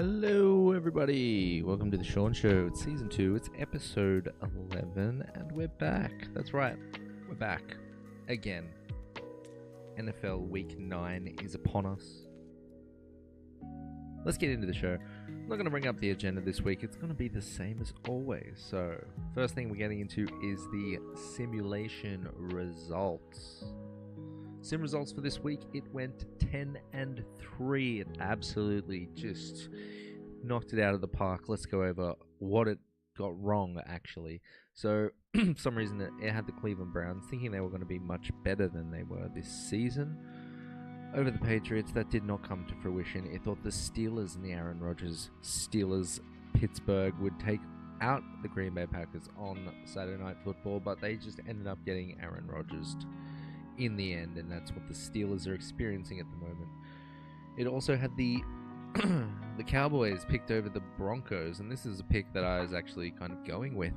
Hello everybody, welcome to the Sean Show. It's season 2, it's episode 11, and we're back. That's right, we're back again. NFL Week 9 is upon us. Let's get into the show. I'm not going to bring up the agenda this week, it's going to be the same as always. So, first thing we're getting into is the simulation results. Sim results for this week, it went 10-3. It absolutely just knocked it out of the park. Let's go over what it got wrong, actually. So, for some reason, it had the Cleveland Browns, thinking they were going to be much better than they were this season. Over the Patriots, that did not come to fruition. It thought the Steelers and the Aaron Rodgers Steelers Pittsburgh would take out the Green Bay Packers on Saturday Night Football, but they just ended up getting Aaron Rodgers in the end, and that's what the Steelers are experiencing at the moment. It also had the the Cowboys picked over the Broncos, and this is a pick that I was actually kind of going with,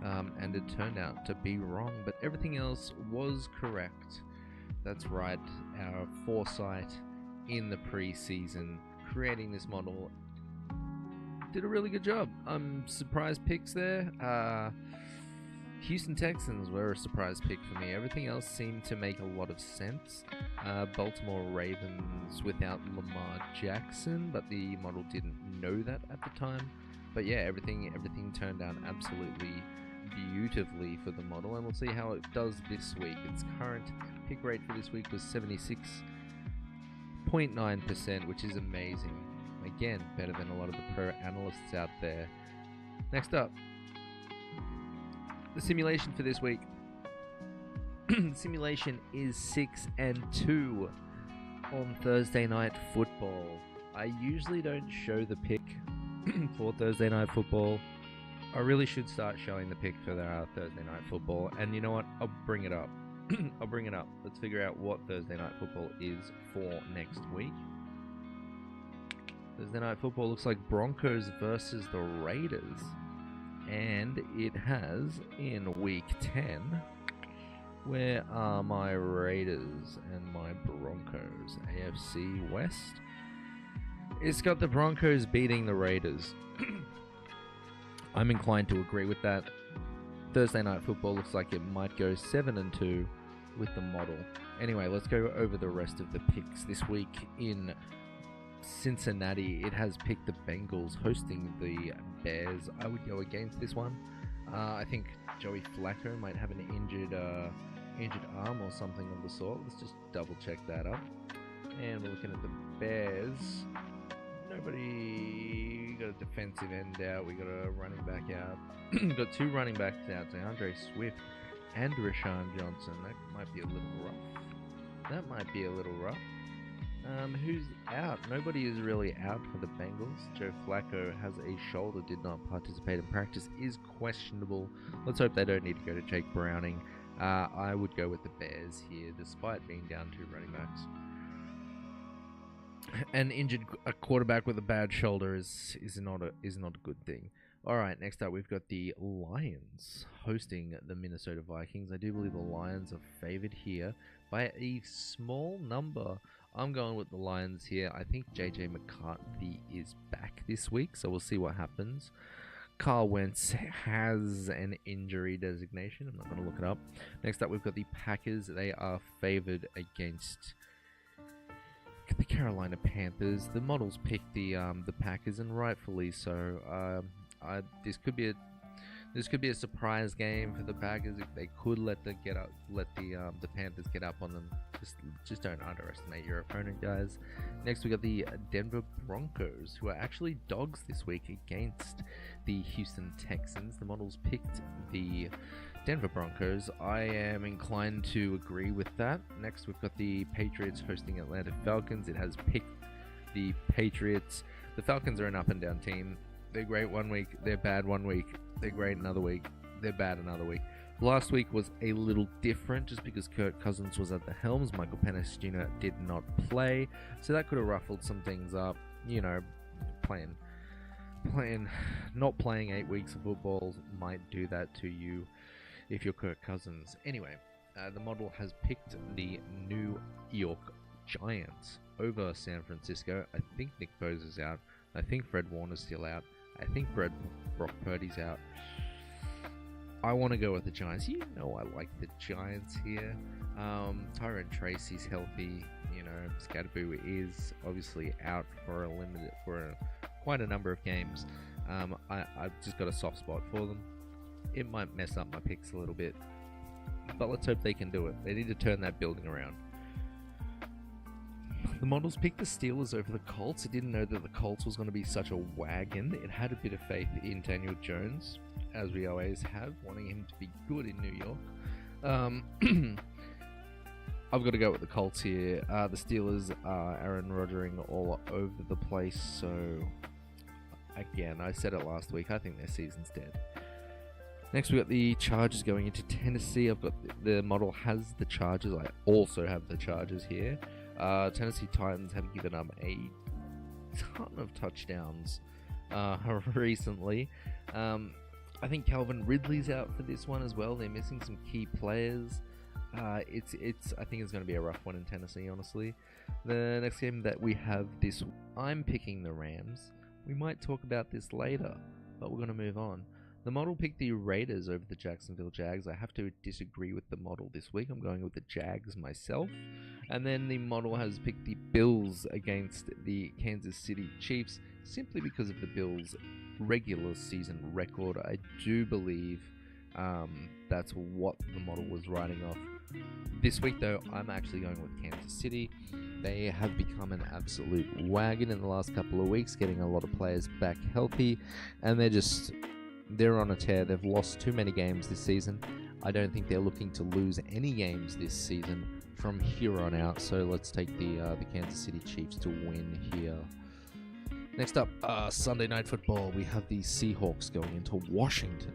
and it turned out to be wrong, but everything else was correct. That's right, our foresight in the preseason creating this model did a really good job. Surprise picks there. Houston Texans were a surprise pick for me. Everything else seemed to make a lot of sense. Baltimore Ravens without Lamar Jackson, but the model didn't know that at the time. But yeah, everything turned out absolutely beautifully for the model, and we'll see how it does this week. Its current pick rate for this week was 76.9%, which is amazing. Again, better than a lot of the pro analysts out there. Next up, the simulation for this week. The simulation is 6-2 on Thursday Night Football. I usually don't show the pick for Thursday Night Football. I really should start showing the pick for Thursday Night Football. And you know what? I'll bring it up. I'll bring it up. Let's figure out what Thursday Night Football is for next week. Thursday Night Football looks like Broncos versus the Raiders. And it has in week 10, where are my Raiders and my Broncos? AFC West. It's got the Broncos beating the Raiders. I'm inclined to agree with that. Thursday Night Football looks like it might go 7-2 with the model. Anyway, let's go over the rest of the picks this week. In Cincinnati, it has picked the Bengals hosting the Bears. I would go against this one. I think Joey Flacco might have an injured arm or something of the sort. Let's just double check that up. And we're looking at the Bears. Nobody got a defensive end out. We got a running back out. Got two running backs out, DeAndre Swift and Rashawn Johnson. That might be a little rough. Who's out? Nobody is really out for the Bengals. Joe Flacco has a shoulder, did not participate in practice, is questionable. Let's hope they don't need to go to Jake Browning. I would go with the Bears here, despite being down two running backs. An injured quarterback with a bad shoulder is not a good thing. Alright, next up we've got the Lions hosting the Minnesota Vikings. I do believe the Lions are favored here by a small number. I'm going with the Lions here. I think JJ McCarthy is back this week, so we'll see what happens. Carl Wentz has an injury designation. I'm not going to look it up. Next up, we've got the Packers. They are favored against the Carolina Panthers. The models picked the Packers, and rightfully so. This could be a surprise game for the Packers if they could let the Panthers get up on them. Just don't underestimate your opponent, guys. Next, we got the Denver Broncos, who are actually dogs this week against the Houston Texans. The models picked the Denver Broncos. I am inclined to agree with that. Next, we've got the Patriots hosting Atlanta Falcons. It has picked the Patriots. The Falcons are an up and down team. They're great one week, they're bad one week. They're great another week, they're bad another week. Last week was a little different just because Kirk Cousins was at the helms. Michael Penix Jr. did not play, so that could have ruffled some things up. You know, not playing 8 weeks of football might do that to you if you're Kirk Cousins. Anyway, the model has picked the New York Giants over San Francisco. I think Nick Bosa's out. I think Fred Warner's still out. I think Brock Purdy's out. I want to go with the Giants. You know I like the Giants here. Tyrone Tracy's healthy. You know, Scatterboo is obviously out for quite a number of games. I've just got a soft spot for them. It might mess up my picks a little bit, but let's hope they can do it. They need to turn that building around. The models picked the Steelers over the Colts. It didn't know that the Colts was going to be such a wagon. It had a bit of faith in Daniel Jones, as we always have, wanting him to be good in New York. I've got to go with the Colts here. The Steelers are Aaron Rodgering all over the place, so again, I said it last week, I think their season's dead. Next, we got the Chargers going into Tennessee. I've got the model has the Chargers. I also have the Chargers here. Tennessee Titans have given up a ton of touchdowns recently. I think Calvin Ridley's out for this one as well. They're missing some key players. I think it's going to be a rough one in Tennessee, honestly. The next game that we have I'm picking the Rams. We might talk about this later, but we're going to move on. The model picked the Raiders over the Jacksonville Jags. I have to disagree with the model this week. I'm going with the Jags myself. And then the model has picked the Bills against the Kansas City Chiefs, simply because of the Bills' regular season record. I do believe that's what the model was writing off. This week, though, I'm actually going with Kansas City. They have become an absolute wagon in the last couple of weeks, getting a lot of players back healthy, and they're on a tear. They've lost too many games this season. I don't think they're looking to lose any games this season from here on out, so let's take the Kansas City Chiefs to win here. Next up, Sunday Night Football. We have the Seahawks going into Washington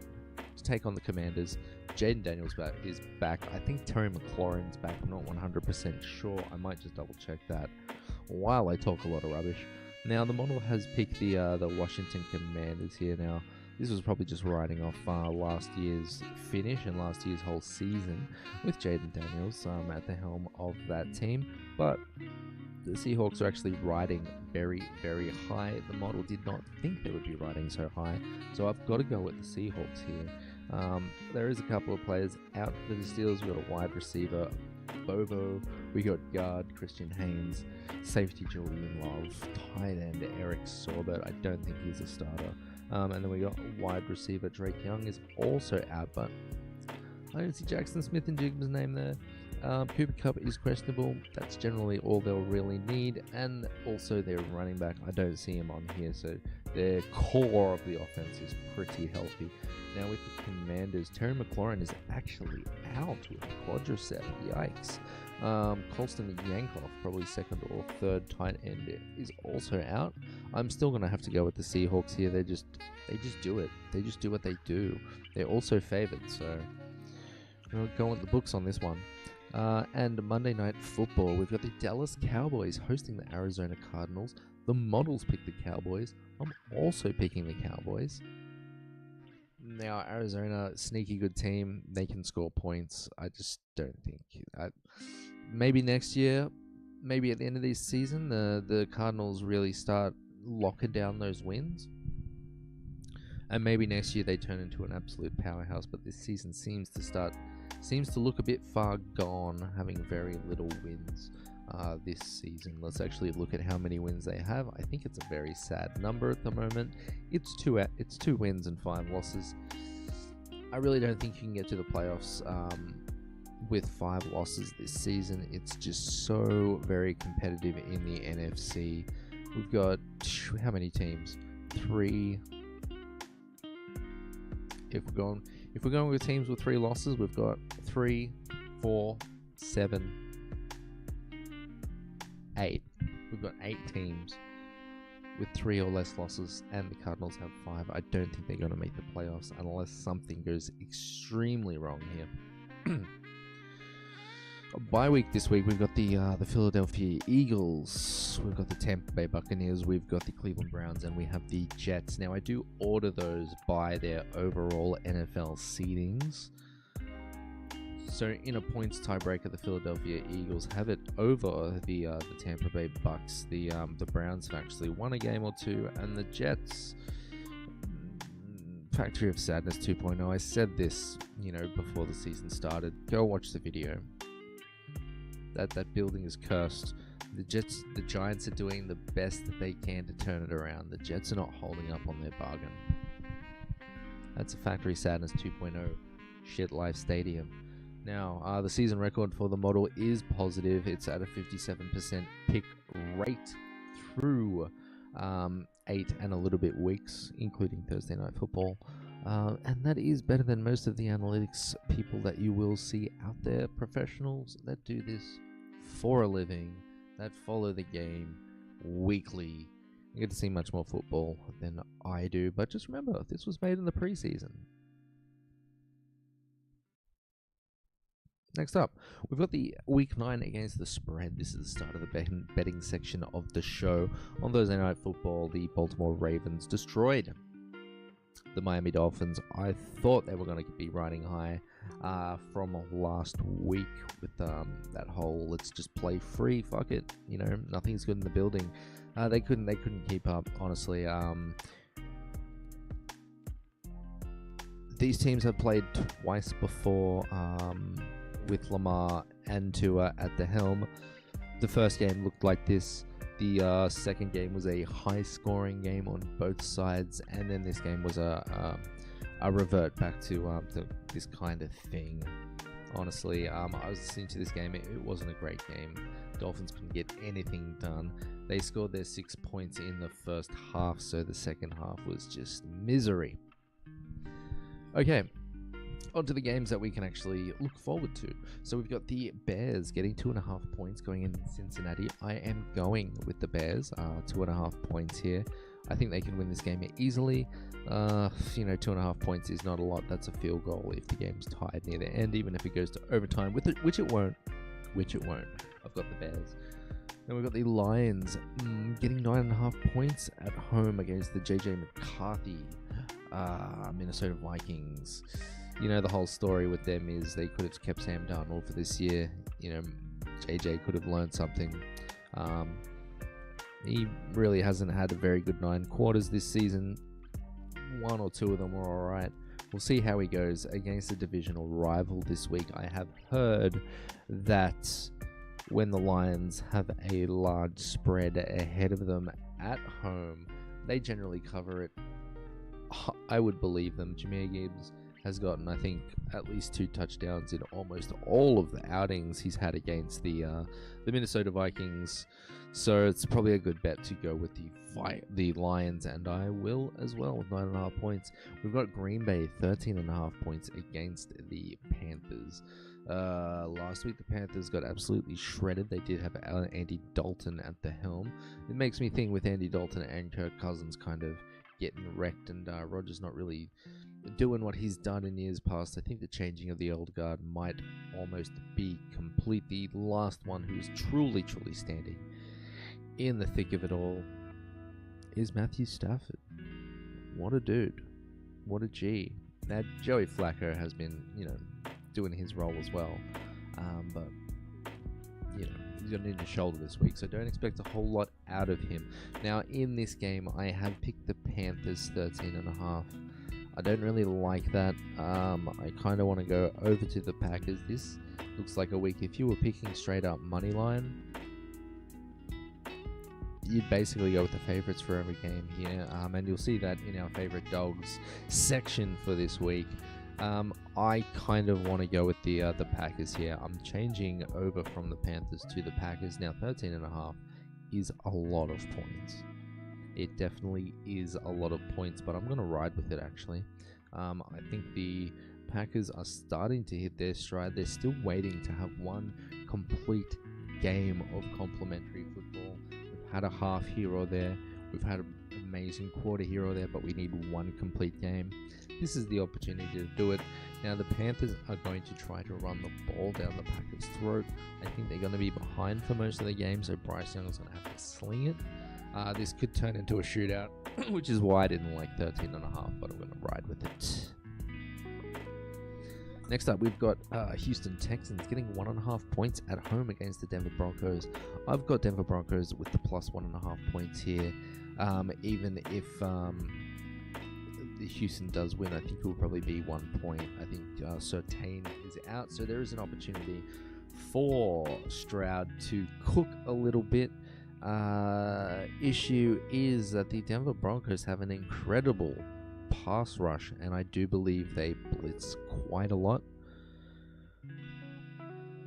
to take on the Commanders. Jaden Daniels is back. I think Terry McLaurin's back. I'm not 100% sure. I might just double check that while I talk a lot of rubbish. Now, the model has picked the Washington Commanders here. Now, this was probably just riding off last year's finish and last year's whole season with Jaden Daniels at the helm of that team. But the Seahawks are actually riding very, very high. The model did not think they would be riding so high, so I've got to go with the Seahawks here. There is a couple of players out for the Steelers. We've got a wide receiver, Bobo. We got guard, Christian Haynes. Safety, Julian Love. Tight end, Eric Sorbert. I don't think he's a starter. And then we got wide receiver, Drake Young is also out, but I don't see Jackson Smith and Jigba's name there. Cooper Kupp is questionable. That's generally all they'll really need. And also their running back, I don't see him on here, so their core of the offense is pretty healthy. Now with the Commanders, Terry McLaurin is actually out with quadricep. Yikes. Colston Yankoff, probably second or third tight end, is also out. I'm still going to have to go with the Seahawks here. They just do it. They just do what they do. They're also favored, so we'll go with the books on this one. And Monday Night Football, we've got the Dallas Cowboys hosting the Arizona Cardinals. The models pick the Cowboys. I'm also picking the Cowboys. Now, Arizona, sneaky good team. They can score points. I just don't think. Maybe next year, maybe at the end of this season, the Cardinals really start locking down those wins. And maybe next year they turn into an absolute powerhouse. But this season seems to look a bit far gone, having very little wins this season. Let's actually look at how many wins they have. I think it's a very sad number at the moment. It's 2 wins and 5 losses. I really don't think you can get to the playoffs with 5 losses this season. It's just so very competitive in the NFC. We've got how many teams? 3. If we're going with teams with 3 losses, we've got 3, 4, 7, 8. We've got 8 teams with 3 or less losses, and the Cardinals have 5. I don't think they're going to make the playoffs unless something goes extremely wrong here. A bye week this week. We've got the Philadelphia Eagles. We've got the Tampa Bay Buccaneers. We've got the Cleveland Browns, and we have the Jets. Now, I do order those by their overall NFL seedings. So in a points tiebreaker, the Philadelphia Eagles have it over the Tampa Bay Bucks. The Browns have actually won a game or two, and the Jets, Factory of Sadness 2.0. I said this, before the season started. Go watch the video. That building is cursed. The Giants are doing the best that they can to turn it around. The Jets are not holding up on their bargain. That's a Factory Sadness 2.0 shit life stadium. Now, the season record for the model is positive. It's at a 57% pick rate through 8 and a little bit weeks, including Thursday Night Football. And that is better than most of the analytics people that you will see out there. Professionals that do this for a living, that follow the game weekly. You get to see much more football than I do. But just remember, this was made in the preseason. Next up, we've got the Week 9 against the spread. This is the start of the betting section of the show. On Thursday Night Football, the Baltimore Ravens destroyed the Miami Dolphins. I thought they were going to be riding high from last week with that whole let's just play free, fuck it, nothing's good in the building. They couldn't keep up, honestly. These teams have played twice before, with Lamar and Tua at the helm. The first game looked like this. The second game was a high-scoring game on both sides, and then this game was a revert back to this kind of thing. Honestly, I was listening to this game. It wasn't a great game. Dolphins couldn't get anything done. They scored their 6 points in the first half, so the second half was just misery. Okay. On to the games that we can actually look forward to. So we've got the Bears getting 2.5 points going in Cincinnati. I am going with the Bears, 2.5 points here. I think they can win this game easily. 2.5 points is not a lot. That's a field goal if the game's tied near the end, even if it goes to overtime, which it won't. I've got the Bears. Then we've got the Lions getting 9.5 points at home against the JJ McCarthy Minnesota Vikings. The whole story with them is they could have kept Sam Darnold for this year. JJ could have learned something. He really hasn't had a very good 9 quarters this season. 1 or 2 of them were alright. We'll see how he goes against a divisional rival this week. I have heard that when the Lions have a large spread ahead of them at home, they generally cover it. I would believe them. Jahmyr Gibbs has gotten, I think, at least 2 touchdowns in almost all of the outings he's had against the Minnesota Vikings. So it's probably a good bet to go with the Lions, and I will as well with 9.5 points. We've got Green Bay 13.5 points against the Panthers. Last week the Panthers got absolutely shredded. They did have Andy Dalton at the helm. It makes me think with Andy Dalton and Kirk Cousins kind of getting wrecked, and Rodgers not really doing what he's done in years past. I think the changing of the old guard might almost be complete. The last one who's truly standing in the thick of it all is Matthew Stafford. What a dude. What a G. Now, Joey Flacco has been, doing his role as well. But, he's got an injured shoulder this week, so don't expect a whole lot out of him. Now, in this game, I have picked the Panthers 13.5. I don't really like that. I kind of want to go over to the Packers. This looks like a week. If you were picking straight up money line, you'd basically go with the favorites for every game here. And you'll see that in our favorite dogs section for this week. I kind of want to go with the Packers here. I'm changing over from the Panthers to the Packers. Now, 13.5 is a lot of points. It definitely is a lot of points, but I'm going to ride with it, actually. I think the Packers are starting to hit their stride. They're still waiting to have one complete game of complimentary football. We've had a half here or there. We've had an amazing quarter here or there, but we need one complete game. This is the opportunity to do it. Now, the Panthers are going to try to run the ball down the Packers' throat. I think they're going to be behind for most of the game, so Bryce Young's going to have to sling it. This could turn into a shootout, which is why I didn't like 13.5, but I'm going to ride with it. Next up, we've got Houston Texans getting 1.5 points at home against the Denver Broncos. I've got Denver Broncos with the plus 1.5 points here. Even if the Houston does win, I think it will probably be 1 point. I think Surtain is out, so there is an opportunity for Stroud to cook a little bit. Issue is that the Denver Broncos have an incredible pass rush, and I do believe they blitz quite a lot.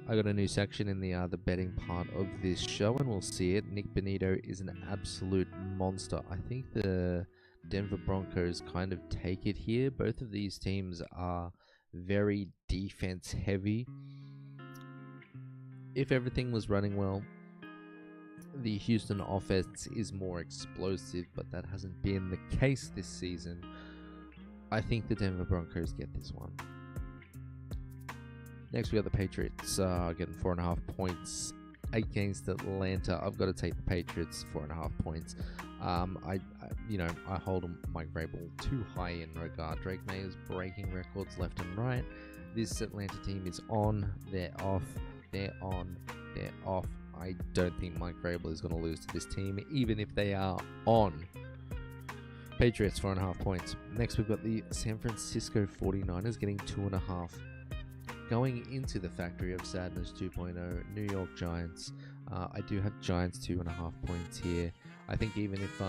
I got a new section in the betting part of this show, and we'll see it. Nick Bonito is an absolute monster. I think the Denver Broncos kind of take it here. Both of these teams are very defense heavy. If everything was running well, the Houston offense is more explosive, but that hasn't been the case this season. I think the Denver Broncos get this one. Next, we got the Patriots getting 4.5 points against Atlanta. I've got to take the Patriots 4.5 points. I hold Mike Vrabel too high in regard. Drake May is breaking records left and right. This Atlanta team is on, they're off, they're on, they're off. I don't think Mike Vrabel is going to lose to this team, even if they are on. Patriots 4.5 points. Next, we've got the San Francisco 49ers getting 2.5. Going into the Factory of Sadness 2.0, New York Giants. I do have Giants 2.5 points here. I think even if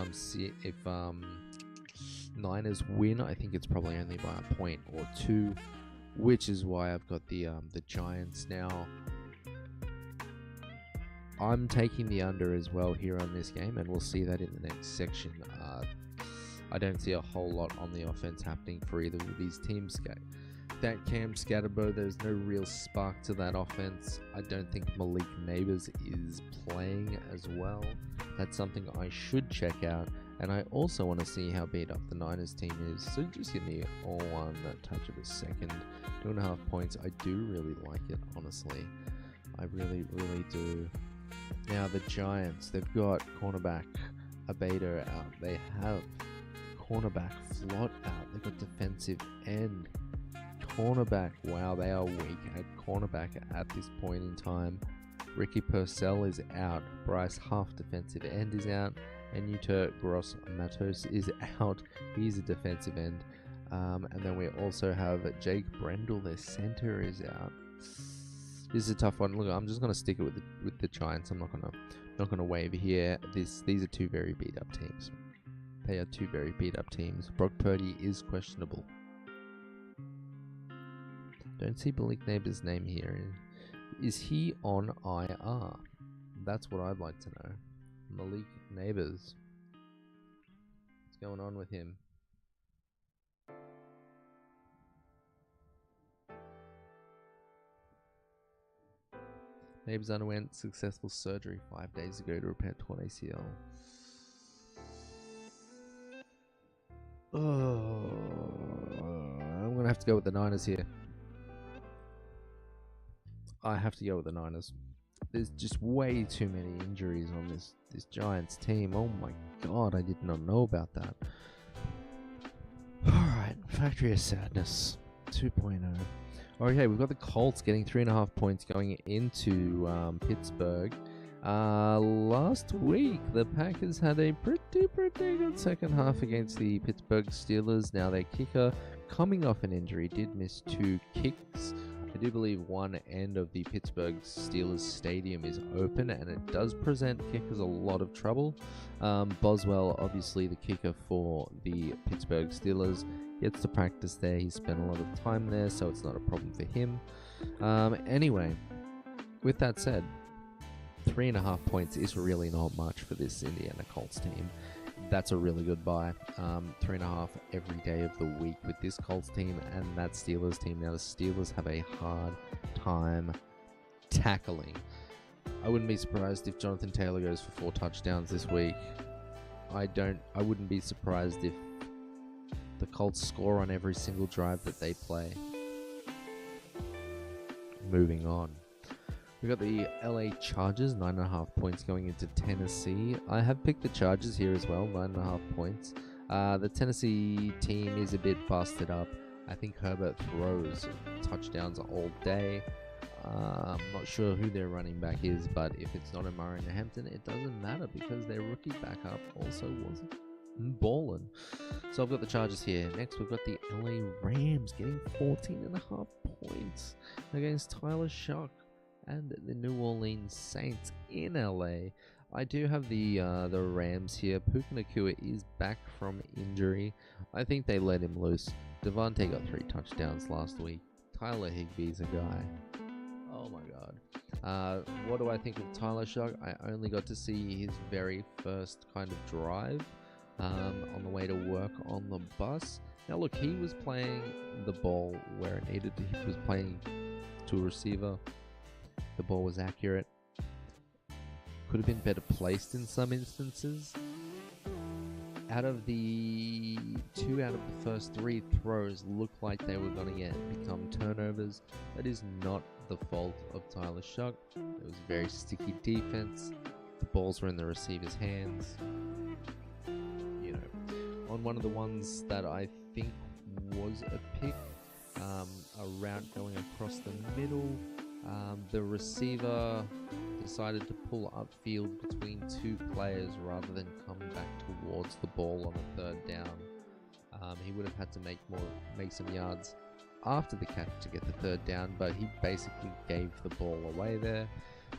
Niners win, I think it's probably only by a point or two, which is why I've got the Giants. Now, I'm taking the under as well here on this game, and we'll see that in the next section. I don't see a whole lot on the offense happening for either of these teams. That Cam Scatterbo, there's no real spark to that offense. I don't think Malik Neighbors is playing as well. That's something I should check out. And I also want to see how beat up the Niners team is. So just give me all on that touch of a second. 2.5 points. I do really like it, honestly. I really, really do. Now the Giants, they've got cornerback Abader out. They have cornerback Flott out. They've got defensive end cornerback. Wow, they are weak at cornerback at this point in time. Ricky Purcell is out. Bryce Huff, defensive end, is out. And Yuta Gross Matos is out. He's a defensive end. And then we also have Jake Brendel, their center, is out. This is a tough one. Look, I'm just gonna stick it with the Giants. I'm not gonna waver here. These are two very beat up teams. They are two very beat up teams. Brock Purdy is questionable. Don't see Malik Neighbors' name here. Is he on IR? That's what I'd like to know. Malik Neighbors. What's going on with him? Neighbors underwent successful surgery 5 days ago to repair torn ACL. Oh, I'm going to have to go with the Niners here. I have to go with the Niners. There's just way too many injuries on this Giants team. Oh my god, I did not know about that. Alright, Factory of Sadness 2.0. Okay, we've got the Colts getting 3.5 points going into Pittsburgh. Last week, the Packers had a pretty good second half against the Pittsburgh Steelers. Now their kicker, coming off an injury, did miss 2 kicks. I do believe one end of the Pittsburgh Steelers stadium is open, and it does present kickers a lot of trouble. Boswell, obviously the kicker for the Pittsburgh Steelers, gets to practice there. He spent a lot of time there, so it's not a problem for him. Anyway, with that said, 3.5 points is really not much for this Indiana Colts team. That's a really good buy. 3.5 every day of the week with this Colts team and that Steelers team. Now the Steelers have a hard time tackling. I wouldn't be surprised if Jonathan Taylor goes for 4 touchdowns this week. I wouldn't be surprised if the Colts score on every single drive that they play. Moving on. We got the LA Chargers, 9.5 points going into Tennessee. I have picked the Chargers here as well, 9.5 points. The Tennessee team is a bit busted up. I think Herbert throws touchdowns all day. I'm not sure who their running back is, but if it's not Amari Hampton, it doesn't matter because their rookie backup also wasn't ballin'. So I've got the Chargers here. Next, we've got the LA Rams getting 14.5 points against Tyler Shock and the New Orleans Saints in LA. I do have the Rams here. Puka Nacua is back from injury. I think they let him loose. Devontae got 3 touchdowns last week. Tyler Higbee's a guy. Oh my god. What do I think of Tyler Shock? I only got to see his very first kind of drive on the way to work on the bus. Now look, he was playing the ball where it needed to. He was playing to a receiver. The ball was accurate. Could have been better placed in some instances. Out of the 2 out of the first 3 throws looked like they were going to become turnovers. That is not the fault of Tyler Shock. It was very sticky defense. The balls were in the receiver's hands. You know, on one of the ones that I think was a pick, a route going across the middle, the receiver decided to pull upfield between 2 players rather than come back towards the ball on a 3rd down. He would have had to make some yards after the catch to get the 3rd down, but he basically gave the ball away there.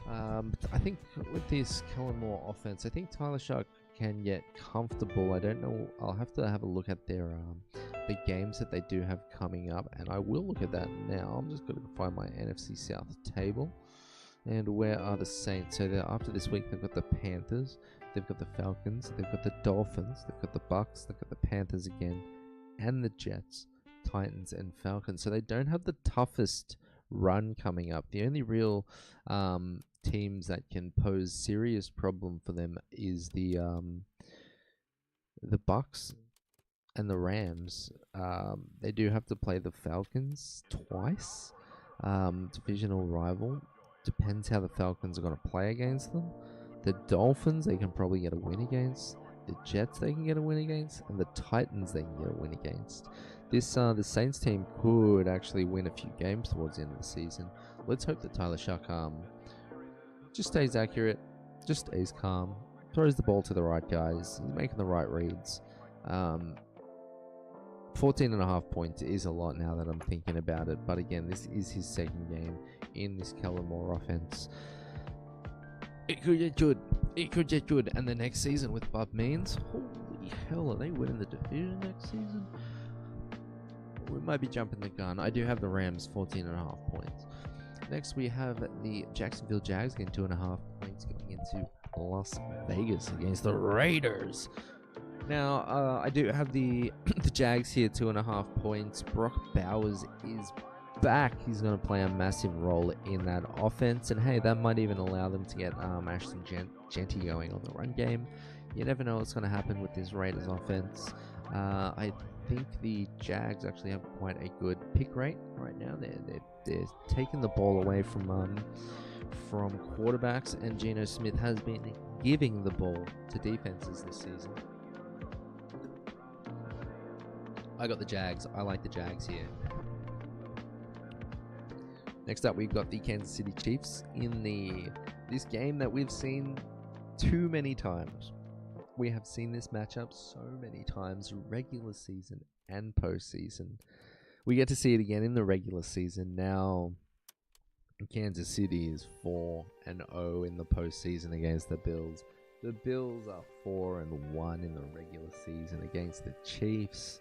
I think with this Kellen Moore offense, I think Tyler Shock can get comfortable. I don't know. I'll have to have a look at their the games that they do have coming up, and I will look at that now. I'm just going to find my NFC South table. And where are the Saints? So after this week, they've got the Panthers, they've got the Falcons, they've got the Dolphins, they've got the Bucks, they've got the Panthers again, and the Jets, Titans, and Falcons. So they don't have the toughest run coming up. The only real teams that can pose serious problem for them is the Bucks and the Rams. They do have to play the Falcons twice, divisional rival. Depends how the Falcons are going to play against them. The Dolphins, they can probably get a win against. The Jets, they can get a win against. And the Titans, they can get a win against. This the Saints team could actually win a few games towards the end of the season. Let's hope that Tyler Shock just stays accurate, just stays calm, throws the ball to the right guys. He's making the right reads. 14.5 points is a lot now that I'm thinking about it. But again, this is his 2nd game in this Kellen Moore offense. It could get good. It could get good. And the next season with Bob Means, holy hell, are they winning the division next season? We might be jumping the gun. I do have the Rams 14.5 points. Next, we have the Jacksonville Jags getting 2.5 points going into Las Vegas against the Raiders. Now, I do have the Jags here 2.5 points. Brock Bowers is back. He's going to play a massive role in that offense. And hey, that might even allow them to get Ashton Genty going on the run game. You never know what's going to happen with this Raiders offense. I think the Jags actually have quite a good pick rate right now. They're taking the ball away from quarterbacks, and Geno Smith has been giving the ball to defenses this season. I got the Jags. I like the Jags here. Next up, we've got the Kansas City Chiefs in this game that we've seen too many times. We have seen this matchup so many times, regular season and postseason. We get to see it again in the regular season. Now, Kansas City is 4-0 in the postseason against the Bills. The Bills are 4-1 in the regular season against the Chiefs.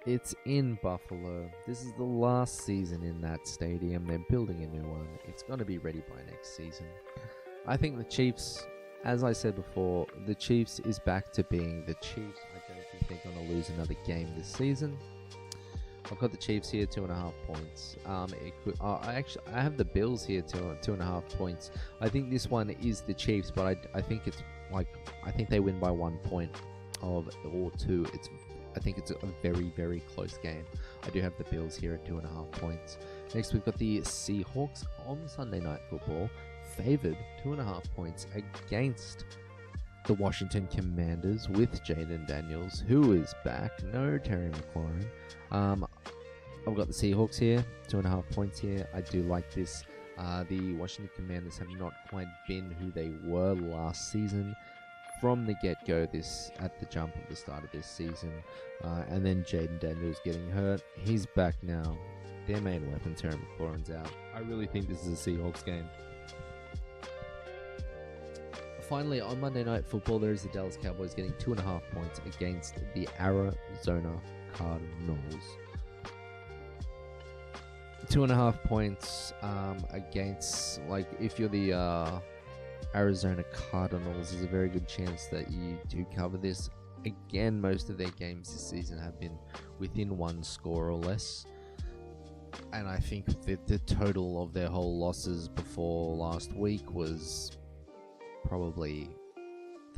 It's in Buffalo. This is the last season in that stadium. They're building a new one. It's going to be ready by next season. I think the Chiefs, as I said before, the Chiefs is back to being the Chiefs. I don't think they're going to lose another game this season. I've got the Chiefs here, 2.5 points. I have the Bills here, 2.5 points. I think this one is the Chiefs, but I think it's I think they win by 1 point or 2. I think it's a very, very close game. I do have the Bills here at 2.5 points. Next, we've got the Seahawks on Sunday Night Football, favored 2.5 points against the Washington Commanders with Jaden Daniels, who is back. No Terry McLaurin. I've got the Seahawks here, 2.5 points here. I do like this. The Washington Commanders have not quite been who they were last season from the get-go at the jump of the start of this season. And then Jaden Daniels getting hurt. He's back now. Their main weapon, Terry McLaurin's out. I really think this is a Seahawks game. Finally, on Monday Night Football, there is the Dallas Cowboys getting 2.5 points against the Arizona Cardinals. 2.5 points against, like, if you're the Arizona Cardinals, there's a very good chance that you do cover this. Again, most of their games this season have been within one score or less. And I think that the total of their whole losses before last week was probably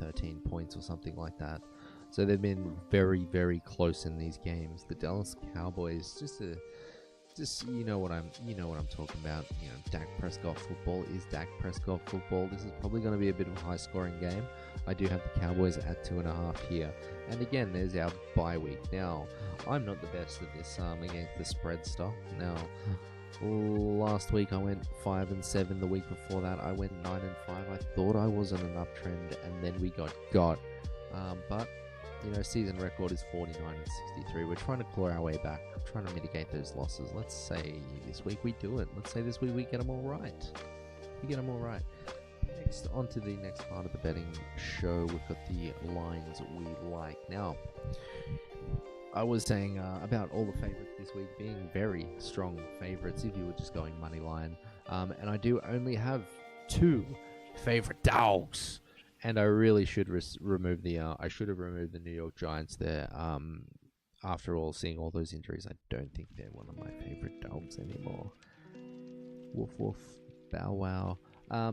13 points or something like that. So they've been very, very close in these games. The Dallas Cowboys, just you know what I'm talking about. You know, Dak Prescott football is Dak Prescott football. This is probably going to be a bit of a high-scoring game. I do have the Cowboys at 2.5 here. And again, there's our bye week. Now, I'm not the best at this against the spread stuff. Now, last week I went 5-7. The week before that I went 9-5. I thought I was on an uptrend, and then we got. But you know, season record is 49-63. We're trying to claw our way back. I'm trying to mitigate those losses. Let's say this week we do it. Let's say this week we get them all right. Next, on to the next part of the betting show. We've got the lines we like. Now, I was saying about all the favorites this week being very strong favorites if you were just going money line. And I do only have 2 favorite dogs. And I really should remove the. I should have removed the New York Giants there. After all, seeing all those injuries, I don't think they're one of my favorite dogs anymore. Woof woof, bow wow.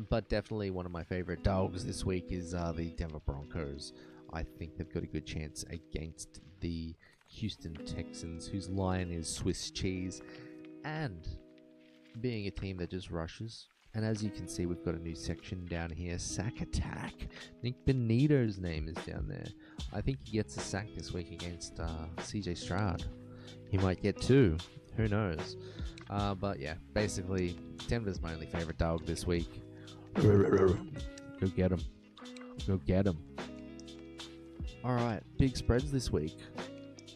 But definitely one of my favorite dogs this week is the Denver Broncos. I think they've got a good chance against the Houston Texans, whose line is Swiss cheese, and being a team that just rushes. And as you can see, we've got a new section down here, Sack Attack. Nick Benito's name is down there. I think he gets a sack this week against CJ Stroud. He might get 2. Who knows? But yeah, basically, Denver's my only favorite dog this week. Go get him. Go get him. Alright, big spreads this week.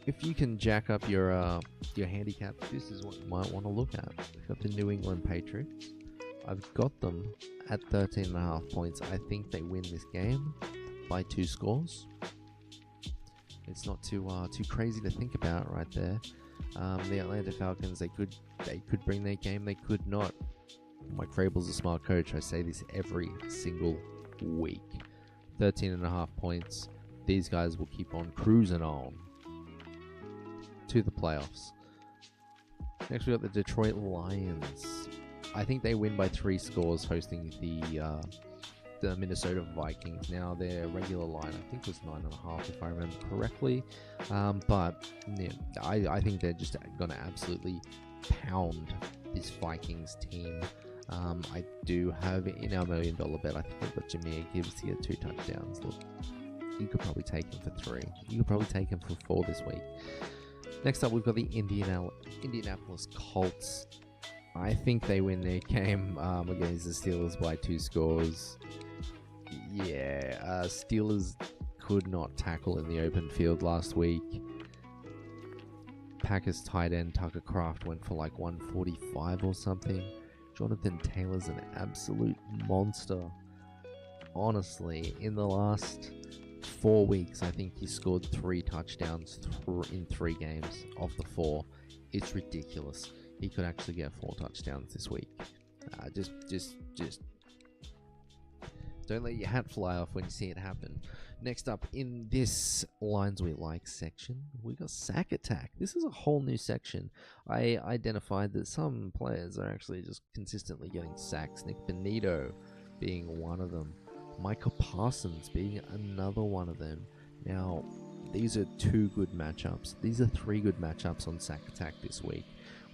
If you can jack up your handicap, this is what you might want to look at. We've got the New England Patriots. I've got them at 13.5 points. I think they win this game by 2 scores. It's not too crazy to think about right there. The Atlanta Falcons, they could bring their game, they could not. Mike Vrabel's a smart coach. I say this every single week. 13.5 points. These guys will keep on cruising on to the playoffs. Next, we got the Detroit Lions. I think they win by 3 scores hosting the Minnesota Vikings. Now, their regular line, I think, was 9.5 if I remember correctly. But yeah, I think they're just going to absolutely pound this Vikings team. I do have in our $1 million bet, I think I've got Jameer Gibbs to get 2 touchdowns. Look, you could probably take him for 3. You could probably take him for 4 this week. Next up, we've got the Indianapolis Colts. I think they win their game against the Steelers by 2 scores. Yeah, Steelers could not tackle in the open field last week. Packers tight end Tucker Kraft went for like 145 or something. Jonathan Taylor's an absolute monster. Honestly, in the last 4 weeks, I think he scored 3 touchdowns in 3 games of the 4. It's ridiculous. He could actually get 4 touchdowns this week. Just don't let your hat fly off when you see it happen. Next up, in this Lines We Like section, we got Sack Attack. This is a whole new section. I identified that some players are actually just consistently getting sacks. Nick Benito being one of them. Micah Parsons being another one of them. Now, these are 2 good matchups. These are 3 good matchups on Sack Attack this week.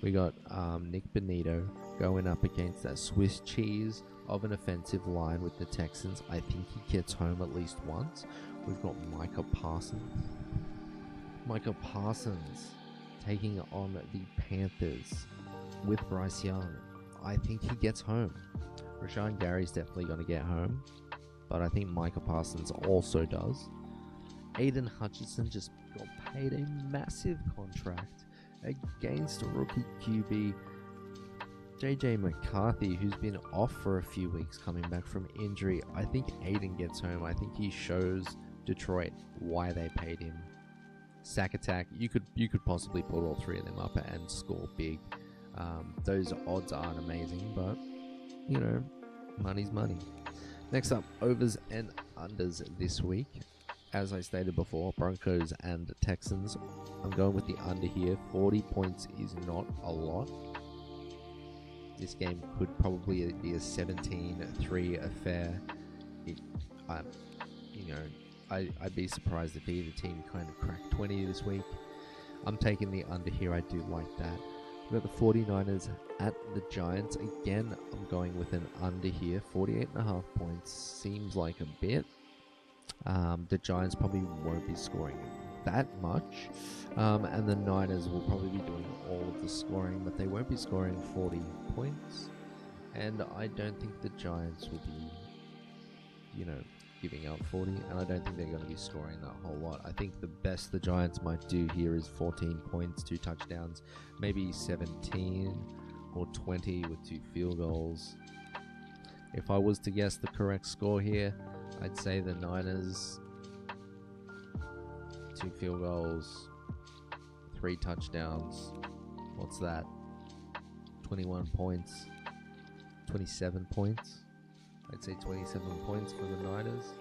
We got Nick Benito going up against that Swiss cheese of an offensive line with the Texans. I think he gets home at least once. We've got Micah Parsons. Micah Parsons taking on the Panthers with Bryce Young. I think he gets home. Rashawn Gary's definitely going to get home, but I think Micah Parsons also does. Aiden Hutchinson just got paid a massive contract against rookie QB JJ McCarthy, who's been off for a few weeks coming back from injury. I think Aiden gets home. I think he shows Detroit why they paid him. Sack attack, you could possibly put all three of them up and score big. Those odds aren't amazing, but you know, money's money. Next up, overs and unders this week. As I stated before, Broncos and Texans. I'm going with the under here. 40 points is not a lot. This game could probably be a 17-3 affair. I'd be surprised if either team kind of cracked 20 this week. I'm taking the under here. I do like that. We've got the 49ers at the Giants. Again, I'm going with an under here. 48.5 points seems like a bit. The Giants probably won't be scoring that much. And the Niners will probably be doing all of the scoring, but they won't be scoring 40 points. And I don't think the Giants will be, giving out 40, and I don't think they're going to be scoring that whole lot. I think the best the Giants might do here is 14 points, 2 touchdowns, maybe 17 or 20 with 2 field goals. If I was to guess the correct score here, I'd say the Niners, 2 field goals, 3 touchdowns. What's that? 21 points, 27 points. I'd say 27 points for the Niners.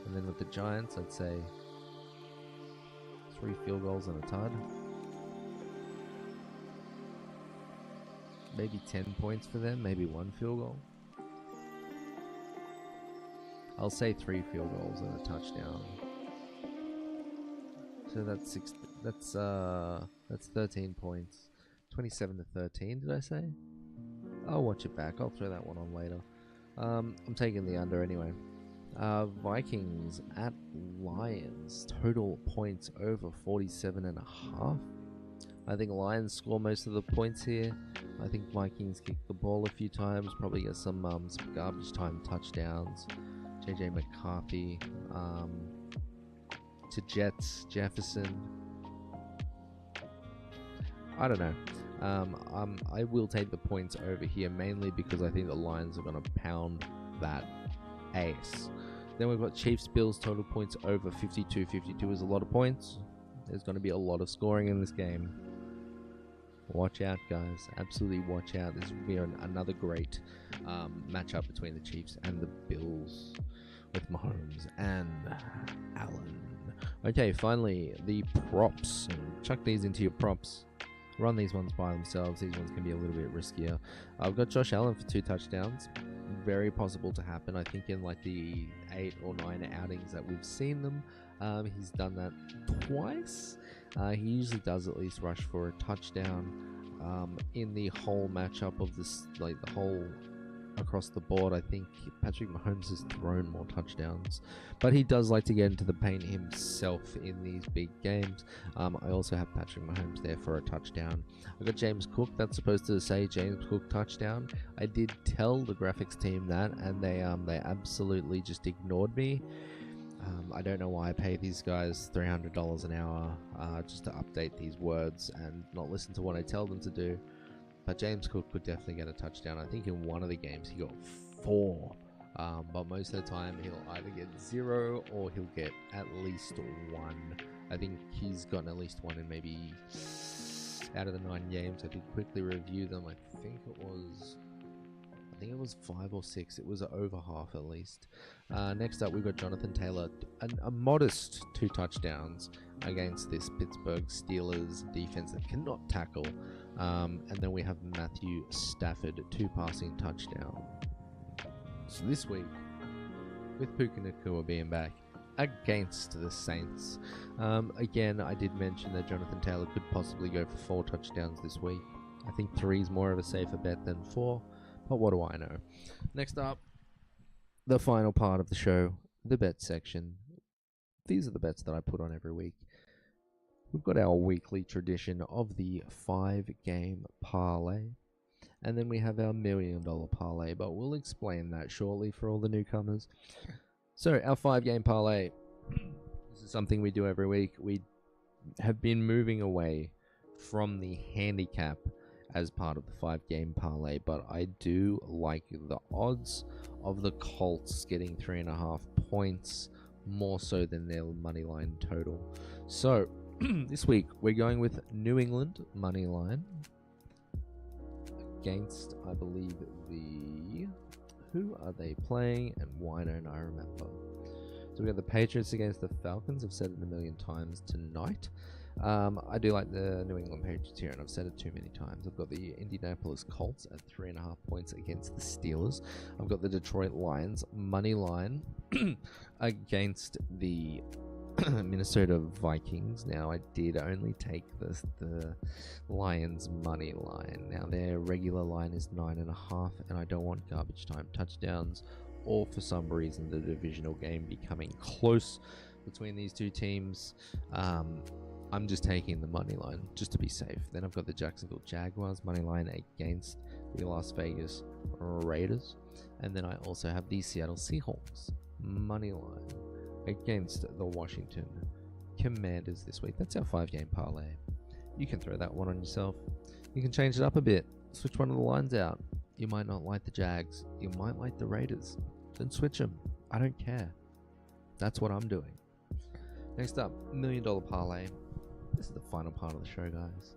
And then with the Giants, I'd say 3 field goals and a tud. Maybe 10 points for them, maybe 1 field goal. I'll say 3 field goals and a touchdown. So that's 13 points. 27 to 13, did I say? I'll watch it back. I'll throw that one on later. I'm taking the under anyway. Vikings at Lions. Total points over 47.5. I think Lions score most of the points here. I think Vikings kick the ball a few times. Probably get some garbage time touchdowns. JJ McCarthy. To Jets. Jefferson. I don't know. I will take the points over here mainly because I think the Lions are going to pound that ace. Then we've got Chiefs Bills. Total points over 52. 52 is a lot of points. There's going to be a lot of scoring in this game. Watch out, guys. Absolutely watch out. This will be another great matchup between the Chiefs and the Bills with Mahomes and Allen. Okay, finally, the props. Chuck these into your props. Run these ones by themselves. These ones can be a little bit riskier. I've got Josh Allen for 2 touchdowns. Very possible to happen. I think in like the 8 or 9 outings that we've seen them, he's done that twice. He usually does at least rush for a touchdown in the whole matchup of this, like the whole across the board. I think Patrick Mahomes has thrown more touchdowns, but he does like to get into the paint himself in these big games. I also have Patrick Mahomes there for a touchdown. I got James Cook. That's supposed to say James Cook touchdown. I did tell the graphics team that, and they absolutely just ignored me. I don't know why I pay these guys $300 an hour just to update these words and not listen to what I tell them to do. But James Cook could definitely get a touchdown. I think in one of the games he got 4. But most of the time he'll either get 0 or he'll get at least 1. I think he's gotten at least 1 in maybe out of the 9 games. I did quickly review them. I think it was 5 or 6. It was over half at least. Next up, we've got Jonathan Taylor, a modest 2 touchdowns against this Pittsburgh Steelers defense that cannot tackle. And then we have Matthew Stafford, 2 passing touchdowns. So this week, with Puka Nacua being back against the Saints, again, I did mention that Jonathan Taylor could possibly go for 4 touchdowns this week. I think 3 is more of a safer bet than 4, but what do I know? Next up, the final part of the show, the bet section. These are the bets that I put on every week. We've got our weekly tradition of the 5-game parlay, and then we have our $1 million parlay, but we'll explain that shortly for all the newcomers. So, our 5-game parlay, this is something we do every week. We have been moving away from the handicap as part of the 5-game parlay, but I do like the odds of the Colts getting 3.5 points more so than their money line total. So this week we're going with New England money line against, I believe, who are they playing and why don't I remember? So we got the Patriots against the Falcons. I've said it a million times tonight. I do like the New England Patriots here, and I've said it too many times. I've got the Indianapolis Colts at 3.5 points against the Steelers. I've got the Detroit Lions money line against the Minnesota Vikings. Now, I did only take the Lions money line. Now, their regular line is 9.5, and I don't want garbage time touchdowns, or for some reason the divisional game becoming close between these two teams. I'm just taking the money line just to be safe. Then I've got the Jacksonville Jaguars money line against the Las Vegas Raiders, and then I also have the Seattle Seahawks money line against the Washington Commanders this week. That's our 5-game parlay. You can throw that one on yourself. You can change it up a bit. Switch one of the lines out. You might not like the Jags. You might like the Raiders. Then switch them. I don't care. That's what I'm doing. Next up, $1 million parlay. This is the final part of the show, guys.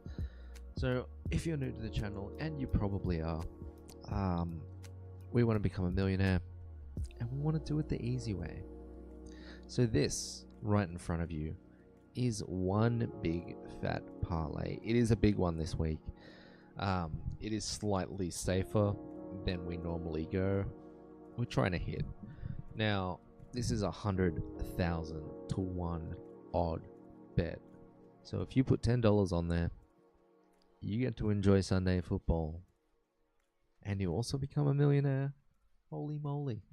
So, if you're new to the channel, and you probably are, we want to become a millionaire, and we want to do it the easy way. So this, right in front of you, is one big fat parlay. It is a big one this week. It is slightly safer than we normally go. We're trying to hit. Now, this is 100,000 to 1 odd bet. So if you put $10 on there, you get to enjoy Sunday football. And you also become a millionaire. Holy moly.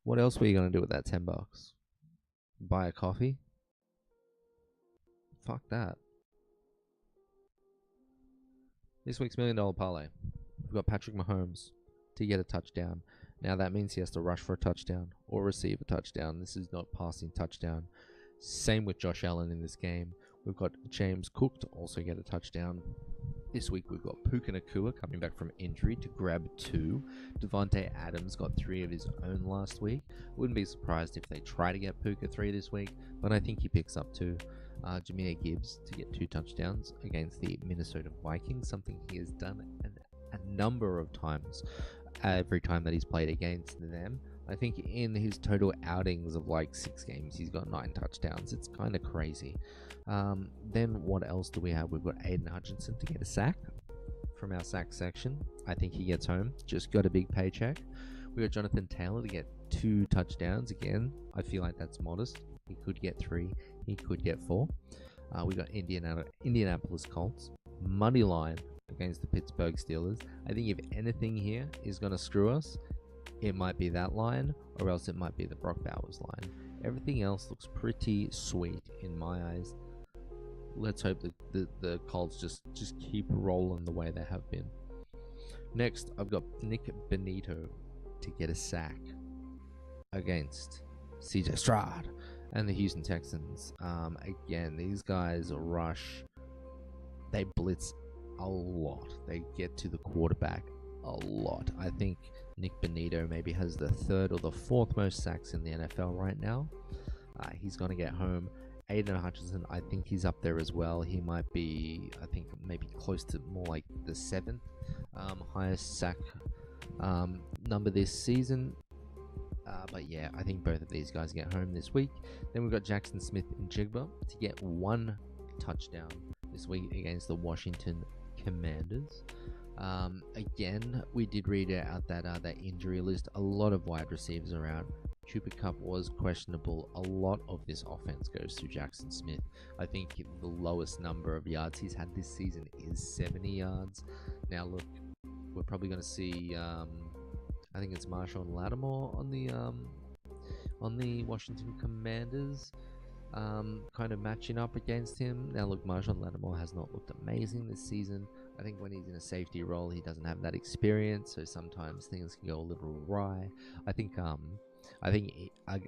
What else were you going to do with that $10? Buy a coffee? Fuck that. This week's $1 million parlay. We've got Patrick Mahomes to get a touchdown. Now that means he has to rush for a touchdown or receive a touchdown. This is not passing touchdown. Same with Josh Allen in this game. We've got James Cook to also get a touchdown. This week we've got Puka Nacua coming back from injury to grab 2. Devontae Adams got 3 of his own last week. Wouldn't be surprised if they try to get Puka 3 this week, but I think he picks up 2. Jahmyr Gibbs to get 2 touchdowns against the Minnesota Vikings, something he has done a number of times every time that he's played against them. I think in his total outings of like 6 games, he's got 9 touchdowns. It's kind of crazy. Then what else do we have? We've got Aiden Hutchinson to get a sack from our sack section. I think he gets home. Just got a big paycheck. We got Jonathan Taylor to get 2 touchdowns. Again, I feel like that's modest. He could get 3. He could get 4. We got Indianapolis Colts money line against the Pittsburgh Steelers. I think if anything here is going to screw us, it might be that line, or else it might be the Brock Bowers line. Everything else looks pretty sweet in my eyes. Let's hope that the Colts just keep rolling the way they have been. Next, I've got Nick Benito to get a sack against CJ Stroud and the Houston Texans. Again, these guys rush. They blitz a lot. They get to the quarterback a lot. I think Nick Benito maybe has the 3rd or the 4th most sacks in the NFL right now. He's going to get home. Aiden Hutchinson, I think he's up there as well. He might be, I think, maybe close to more like the 7th highest sack number this season. But yeah, I think both of these guys get home this week. Then we've got Jackson Smith and Jigba to get 1 touchdown this week against the Washington Commanders. Again, we did read out that injury list. A lot of wide receivers around. Cooper Kupp was questionable. A lot of this offense goes through Jackson Smith. I think the lowest number of yards he's had this season is 70 yards. Now, look, we're probably going to see, I think it's Marshawn Lattimore on the Washington Commanders, kind of matching up against him. Now, look, Marshawn Lattimore has not looked amazing this season. I think when he's in a safety role, he doesn't have that experience, so sometimes things can go a little awry. I think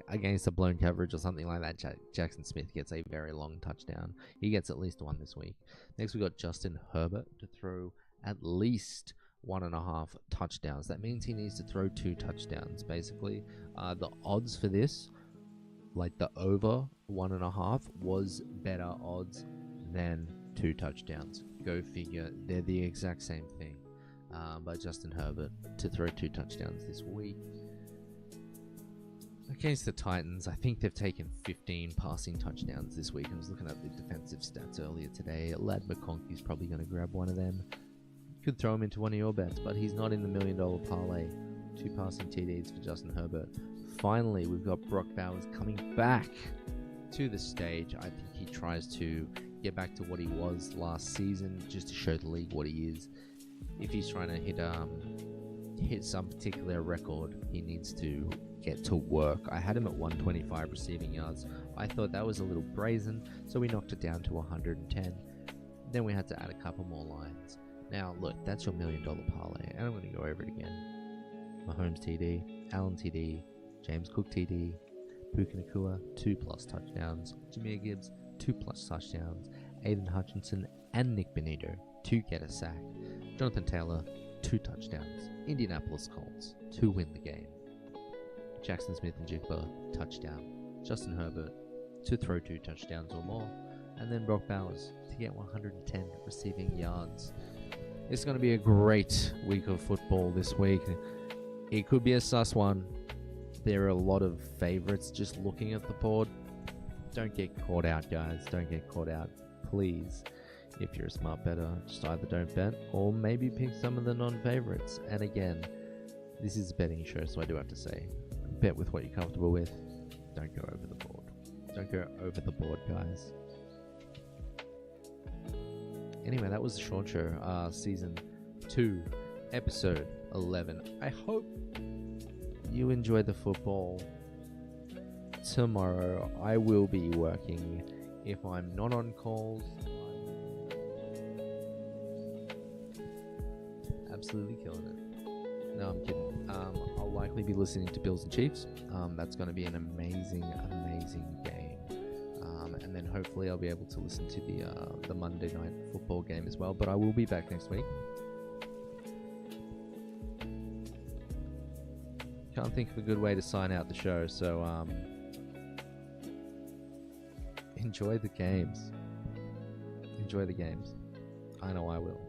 against a blown coverage or something like that, Jackson Smith gets a very long touchdown. He gets at least one this week. Next, we got Justin Herbert to throw at least 1.5 touchdowns. That means he needs to throw 2 touchdowns, basically. The odds for this, like the over 1.5, was better odds than 2 touchdowns. Go figure. They're the exact same thing. But Justin Herbert to throw 2 touchdowns this week. Against the Titans, I think they've taken 15 passing touchdowns this week. I was looking at the defensive stats earlier today. Lad McConkey's probably going to grab one of them. Could throw him into one of your bets, but he's not in the $1 million parlay. 2 passing TDs for Justin Herbert. Finally, we've got Brock Bowers coming back to the stage. I think he tries to get back to what he was last season, just to show the league what he is. If he's trying to hit some particular record, he needs to get to work. I had him at 125 receiving yards. I thought that was a little brazen, so we knocked it down to 110. Then we had to add a couple more lines. Now, look, that's your $1 million parlay, and I'm going to go over it again. Mahomes TD, Allen TD, James Cook TD, Puka Nacua, 2+ touchdowns, Jahmyr Gibbs, 2+ touchdowns, Aiden Hutchinson and Nick Benito to get a sack, Jonathan Taylor, 2 touchdowns, Indianapolis Colts to win the game, Jackson Smith and Jigba, touchdown, Justin Herbert to throw 2 touchdowns or more, and then Brock Bowers to get 110 receiving yards. It's going to be a great week of football this week. It could be a sus one. There are a lot of favorites just looking at the board. Don't get caught out, guys. Don't get caught out. Please, if you're a smart bettor, just either don't bet or maybe pick some of the non-favorites. And again, this is a betting show, so I do have to say, bet with what you're comfortable with. Don't go over the board. Don't go over the board, guys. Anyway, that was the Shaun Show, Season 2, Episode 11. I hope you enjoy the football. Tomorrow, I will be working. If I'm not on calls, I'm absolutely killing it. No, I'm kidding. I'll likely be listening to Bills and Chiefs. That's going to be an amazing, amazing game. And then hopefully I'll be able to listen to the Monday night football game as well. But I will be back next week. Can't think of a good way to sign out the show, so enjoy the games. Enjoy the games. I know I will.